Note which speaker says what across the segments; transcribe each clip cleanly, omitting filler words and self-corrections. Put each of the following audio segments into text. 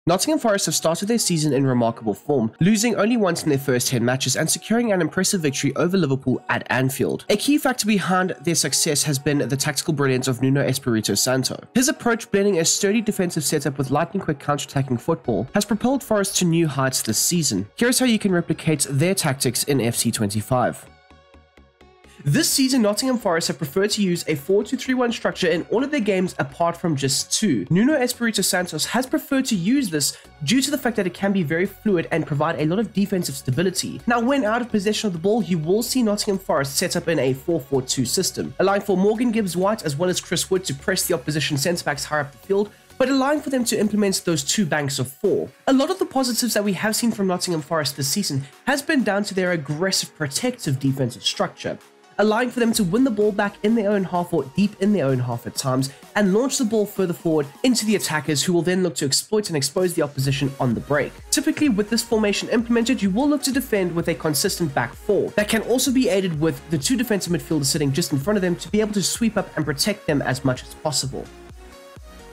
Speaker 1: Nottingham Forest have started their season in remarkable form, losing only once in their first 10 matches and securing an impressive victory over Liverpool at Anfield. A key factor behind their success has been the tactical brilliance of Nuno Espírito Santo. His approach, blending a sturdy defensive setup with lightning-quick counter-attacking football, has propelled Forest to new heights this season. Here's how you can replicate their tactics in FC25. This season, Nottingham Forest have preferred to use a 4-2-3-1 structure in all of their games apart from just two. Nuno Espírito Santo has preferred to use this due to the fact that it can be very fluid and provide a lot of defensive stability. Now, when out of possession of the ball, you will see Nottingham Forest set up in a 4-4-2 system, allowing for Morgan Gibbs-White as well as Chris Wood to press the opposition centre-backs higher up the field, but allowing for them to implement those two banks of four. A lot of the positives that we have seen from Nottingham Forest this season has been down to their aggressive protective defensive structure, allowing for them to win the ball back in their own half or deep in their own half at times and launch the ball further forward into the attackers, who will then look to exploit and expose the opposition on the break. Typically, with this formation implemented, you will look to defend with a consistent back four that can also be aided with the two defensive midfielders sitting just in front of them to be able to sweep up and protect them as much as possible.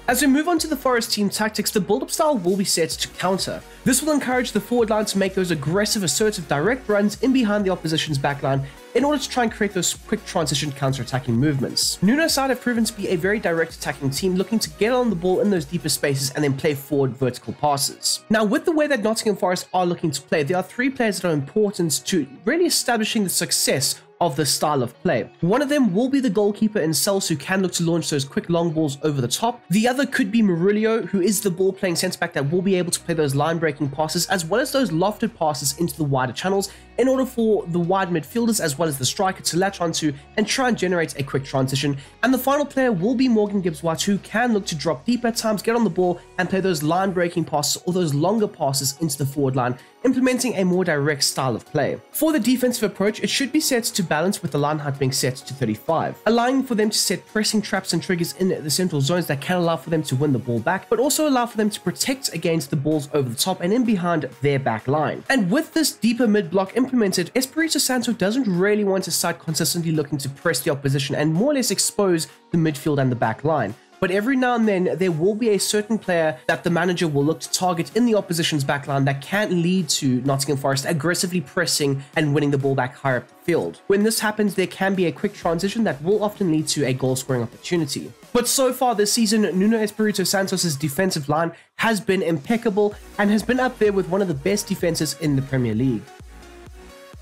Speaker 1: As we move on to the Forest team tactics, the build-up style will be set to counter. This will encourage the forward line to make those aggressive, assertive, direct runs in behind the opposition's backline in order to try and create those quick transition counter-attacking movements. Nuno's side have proven to be a very direct attacking team, looking to get on the ball in those deeper spaces and then play forward vertical passes. Now, with the way that Nottingham Forest are looking to play, there are three players that are important to really establishing the success of this style of play. One of them will be the goalkeeper in Cells, who can look to launch those quick long balls over the top. The other could be Murillo, who is the ball playing centre back that will be able to play those line breaking passes as well as those lofted passes into the wider channels in order for the wide midfielders as well as the striker to latch onto and try and generate a quick transition. And the final player will be Morgan Gibbs-White, who can look to drop deep at times, get on the ball and play those line breaking passes or those longer passes into the forward line, implementing a more direct style of play. For the defensive approach, it should be set to balance, with the line height being set to 35, allowing for them to set pressing traps and triggers in the central zones that can allow for them to win the ball back, but also allow for them to protect against the balls over the top and in behind their back line. And with this deeper mid-block implemented, Espírito Santo doesn't really want a side consistently looking to press the opposition and more or less expose the midfield and the back line. But every now and then, there will be a certain player that the manager will look to target in the opposition's backline that can lead to Nottingham Forest aggressively pressing and winning the ball back higher up the field. When this happens, there can be a quick transition that will often lead to a goal-scoring opportunity. But so far this season, Nuno Espírito Santos' defensive line has been impeccable and has been up there with one of the best defenses in the Premier League.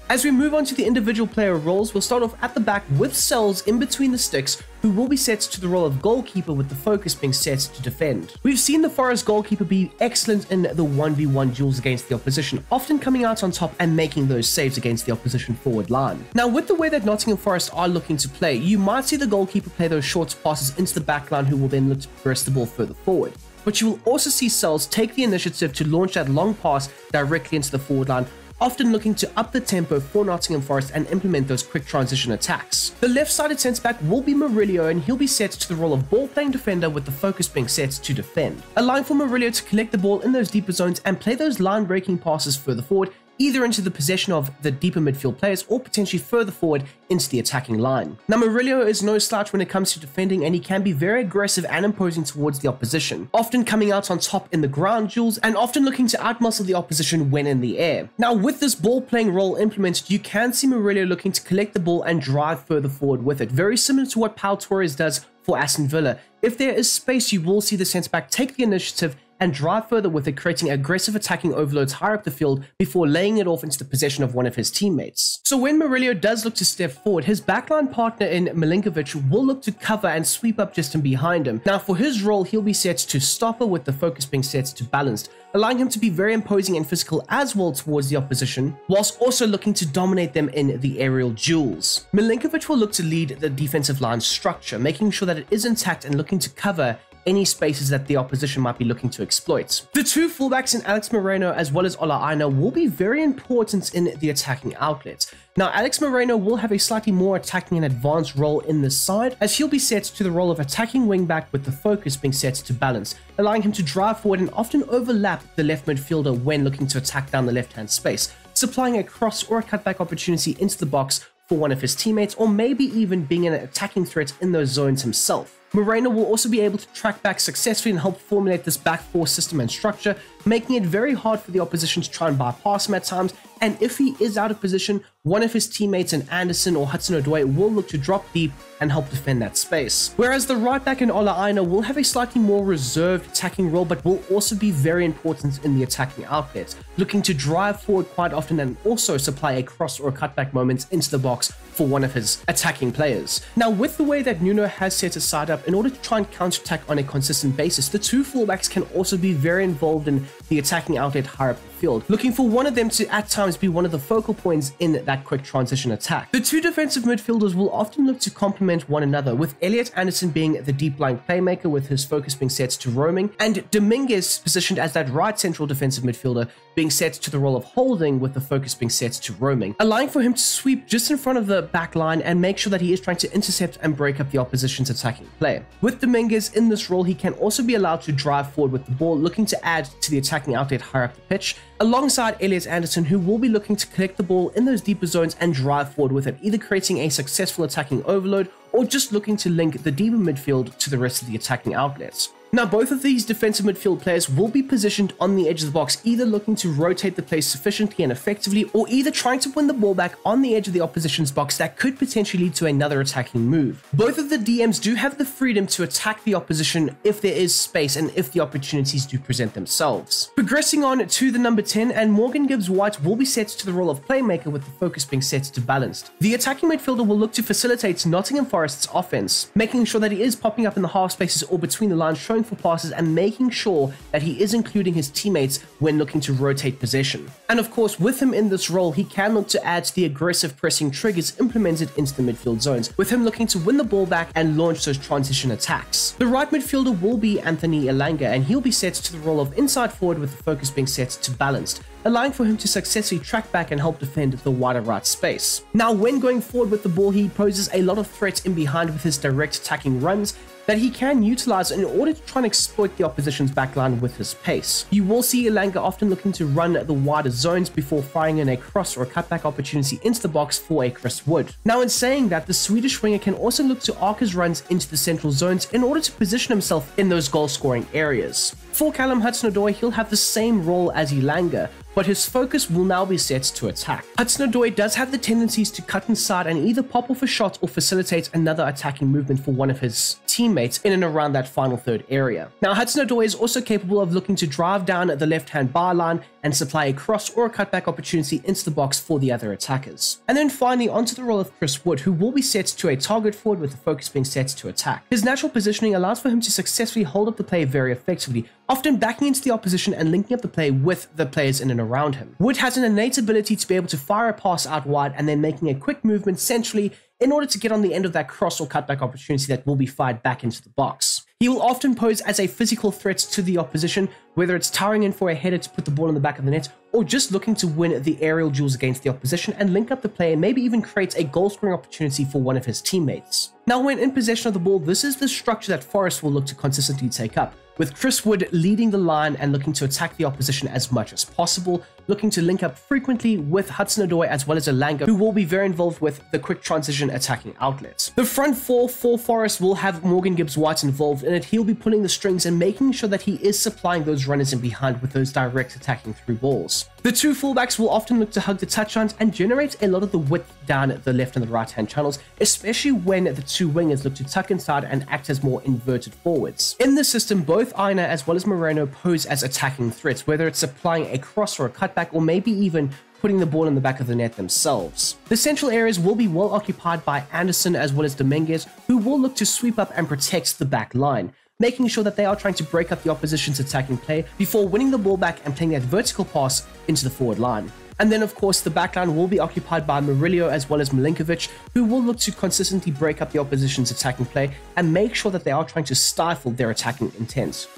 Speaker 1: As we move on to the individual player roles, we'll start off at the back with Cells in between the sticks, who will be set to the role of goalkeeper, with the focus being set to defend. We've seen the Forest goalkeeper be excellent in the 1v1 duels against the opposition, often coming out on top and making those saves against the opposition forward line. Now, with the way that Nottingham Forest are looking to play, you might see the goalkeeper play those short passes into the back line, who will then look to progress the ball further forward. But you will also see Cells take the initiative to launch that long pass directly into the forward line, often looking to up the tempo for Nottingham Forest and implement those quick transition attacks. The left-sided centre-back will be Murillo, and he'll be set to the role of ball-playing defender, with the focus being set to defend, allowing for Murillo to collect the ball in those deeper zones and play those line-breaking passes further forward, either into the possession of the deeper midfield players or potentially further forward into the attacking line. Now, Murillo is no slouch when it comes to defending, and he can be very aggressive and imposing towards the opposition, often coming out on top in the ground duels and often looking to outmuscle the opposition when in the air. Now, with this ball-playing role implemented, you can see Murillo looking to collect the ball and drive further forward with it, very similar to what Pau Torres does for Aston Villa. If there is space, you will see the centre-back take the initiative and drive further with it, creating aggressive attacking overloads higher up the field before laying it off into the possession of one of his teammates. So when Murillo does look to step forward, his backline partner in Milinkovic will look to cover and sweep up just in behind him. Now, for his role, he'll be set to stopper, with the focus being set to balanced, allowing him to be very imposing and physical as well towards the opposition, whilst also looking to dominate them in the aerial duels. Milinkovic will look to lead the defensive line structure, making sure that it is intact and looking to cover any spaces that the opposition might be looking to exploit. The two fullbacks in Alex Moreno as well as Ola Aina will be very important in the attacking outlets. Now, Alex Moreno will have a slightly more attacking and advanced role in this side, as he'll be set to the role of attacking wingback, with the focus being set to balance, allowing him to drive forward and often overlap the left midfielder when looking to attack down the left-hand space, supplying a cross or a cutback opportunity into the box for one of his teammates, or maybe even being an attacking threat in those zones himself. Moreno will also be able to track back successfully and help formulate this back four system and structure, making it very hard for the opposition to try and bypass him at times, and if he is out of position, one of his teammates in Anderson or Hudson-Odoi will look to drop deep and help defend that space. Whereas the right back in Ola Aina will have a slightly more reserved attacking role, but will also be very important in the attacking outlets, looking to drive forward quite often and also supply a cross or a cutback moment into the box for one of his attacking players. Now, with the way that Nuno has set his side up, in order to try and counter-attack on a consistent basis, the two fullbacks can also be very involved in the attacking outlet higher up the field, looking for one of them to at times be one of the focal points in that quick transition attack. The two defensive midfielders will often look to complement one another, with Elliot Anderson being the deep-lying playmaker with his focus being set to roaming, and Dominguez positioned as that right central defensive midfielder being set to the role of holding with the focus being set to roaming, allowing for him to sweep just in front of the back line and make sure that he is trying to intercept and break up the opposition's attacking play. With Dominguez in this role, he can also be allowed to drive forward with the ball, looking to add to the attacking outlet higher up the pitch, alongside Elliot Anderson, who will be looking to collect the ball in those deeper zones and drive forward with it, either creating a successful attacking overload or just looking to link the deeper midfield to the rest of the attacking outlets. Now, both of these defensive midfield players will be positioned on the edge of the box, either looking to rotate the play sufficiently and effectively, or either trying to win the ball back on the edge of the opposition's box that could potentially lead to another attacking move. Both of the DMs do have the freedom to attack the opposition if there is space and if the opportunities do present themselves. Progressing on to the number 10, and Morgan Gibbs-White will be set to the role of playmaker with the focus being set to balanced. The attacking midfielder will look to facilitate Nottingham Forest's offense, making sure that he is popping up in the half spaces or between the lines, showing for passes and making sure that he is including his teammates when looking to rotate possession. And of course, with him in this role, he can look to add to the aggressive pressing triggers implemented into the midfield zones, with him looking to win the ball back and launch those transition attacks. The right midfielder will be Anthony Elanga, and he'll be set to the role of inside forward with the focus being set to balanced, allowing for him to successfully track back and help defend the wider right space. Now, when going forward with the ball, he poses a lot of threats in behind with his direct attacking runs that he can utilize in order to try and exploit the opposition's backline with his pace. You will see Elanga often looking to run the wider zones before firing in a cross or a cutback opportunity into the box for a Chris Wood. Now, in saying that, the Swedish winger can also look to arc his runs into the central zones in order to position himself in those goal-scoring areas. For Callum Hudson-Odoi, he'll have the same role as Elanga, but his focus will now be set to attack. Hudson-Odoi does have the tendencies to cut inside and either pop off a shot or facilitate another attacking movement for one of his teammates in and around that final third area. Now, Hudson-Odoi is also capable of looking to drive down the left-hand byline and supply a cross or a cutback opportunity into the box for the other attackers. And then finally, onto the role of Chris Wood, who will be set to a target forward with the focus being set to attack. His natural positioning allows for him to successfully hold up the play very effectively, often backing into the opposition and linking up the play with the players in and around him. Wood has an innate ability to be able to fire a pass out wide and then making a quick movement centrally in order to get on the end of that cross or cutback opportunity that will be fired back into the box. He will often pose as a physical threat to the opposition, whether it's towering in for a header to put the ball in the back of the net, or just looking to win the aerial duels against the opposition and link up the play and maybe even create a goal-scoring opportunity for one of his teammates. Now, when in possession of the ball, this is the structure that Forest will look to consistently take up, with Chris Wood leading the line and looking to attack the opposition as much as possible, looking to link up frequently with Hudson-Odoi as well as Elanga, who will be very involved with the quick transition attacking outlets. The front four for Forest will have Morgan Gibbs-White involved in it. He'll be pulling the strings and making sure that he is supplying those runners in behind with those direct attacking through balls. The two fullbacks will often look to hug the touchdowns and generate a lot of the width down the left and the right hand channels, especially when the two wingers look to tuck inside and act as more inverted forwards. In this system, both Aina as well as Moreno pose as attacking threats, whether it's supplying a cross or a cutback, or maybe even putting the ball in the back of the net themselves. The central areas will be well occupied by Anderson as well as Dominguez, who will look to sweep up and protect the back line, making sure that they are trying to break up the opposition's attacking play before winning the ball back and playing that vertical pass into the forward line. And then, of course, the backline will be occupied by Murillo as well as Milinkovic, who will look to consistently break up the opposition's attacking play and make sure that they are trying to stifle their attacking intent.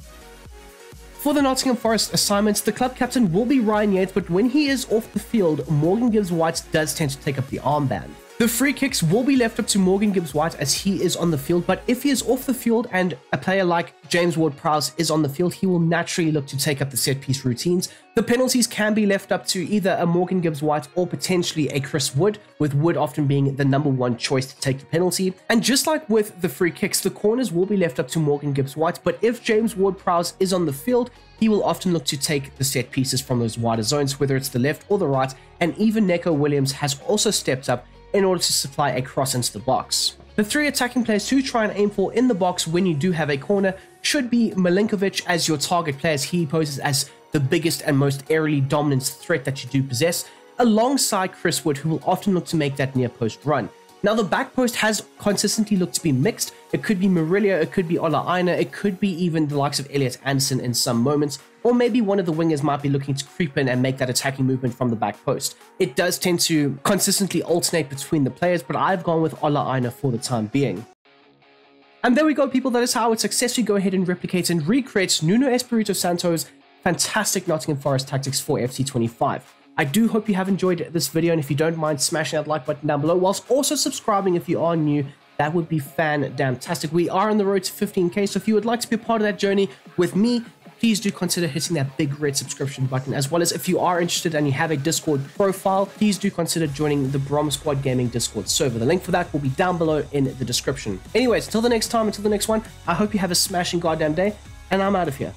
Speaker 1: For the Nottingham Forest assignments, the club captain will be Ryan Yates, but when he is off the field, Morgan Gibbs-White does tend to take up the armband. The free kicks will be left up to Morgan Gibbs-White as he is on the field, but if he is off the field and a player like James Ward-Prowse is on the field, he will naturally look to take up the set-piece routines. The penalties can be left up to either a Morgan Gibbs-White or potentially a Chris Wood, with Wood often being the #1 choice to take the penalty. And just like with the free kicks, the corners will be left up to Morgan Gibbs-White, but if James Ward-Prowse is on the field, he will often look to take the set pieces from those wider zones, whether it's the left or the right, and even Neco Williams has also stepped up in order to supply a cross into the box. The 3 attacking players to try and aim for in the box when you do have a corner should be Milinkovic as your target player, as he poses as the biggest and most aerially dominant threat that you do possess, alongside Chris Wood, who will often look to make that near post run. Now, the back post has consistently looked to be mixed. It could be Murillo, it could be Ola Aina, it could be even the likes of Elliot Anderson in some moments, or maybe one of the wingers might be looking to creep in and make that attacking movement from the back post. It does tend to consistently alternate between the players, but I've gone with Ola Aina for the time being. And there we go, people. That is how I would successfully go ahead and replicate and recreate Nuno Espírito Santo's fantastic Nottingham Forest tactics for FC25. I do hope you have enjoyed this video, and if you don't mind smashing that like button down below, whilst also subscribing if you are new, that would be fan-damn-tastic. We are on the road to 15k, so if you would like to be a part of that journey with me, please do consider hitting that big red subscription button, as well as if you are interested and you have a Discord profile, please do consider joining the Brom Squad Gaming Discord server. The link for that will be down below in the description. Anyways, until the next time, until the next one, I hope you have a smashing goddamn day, and I'm out of here.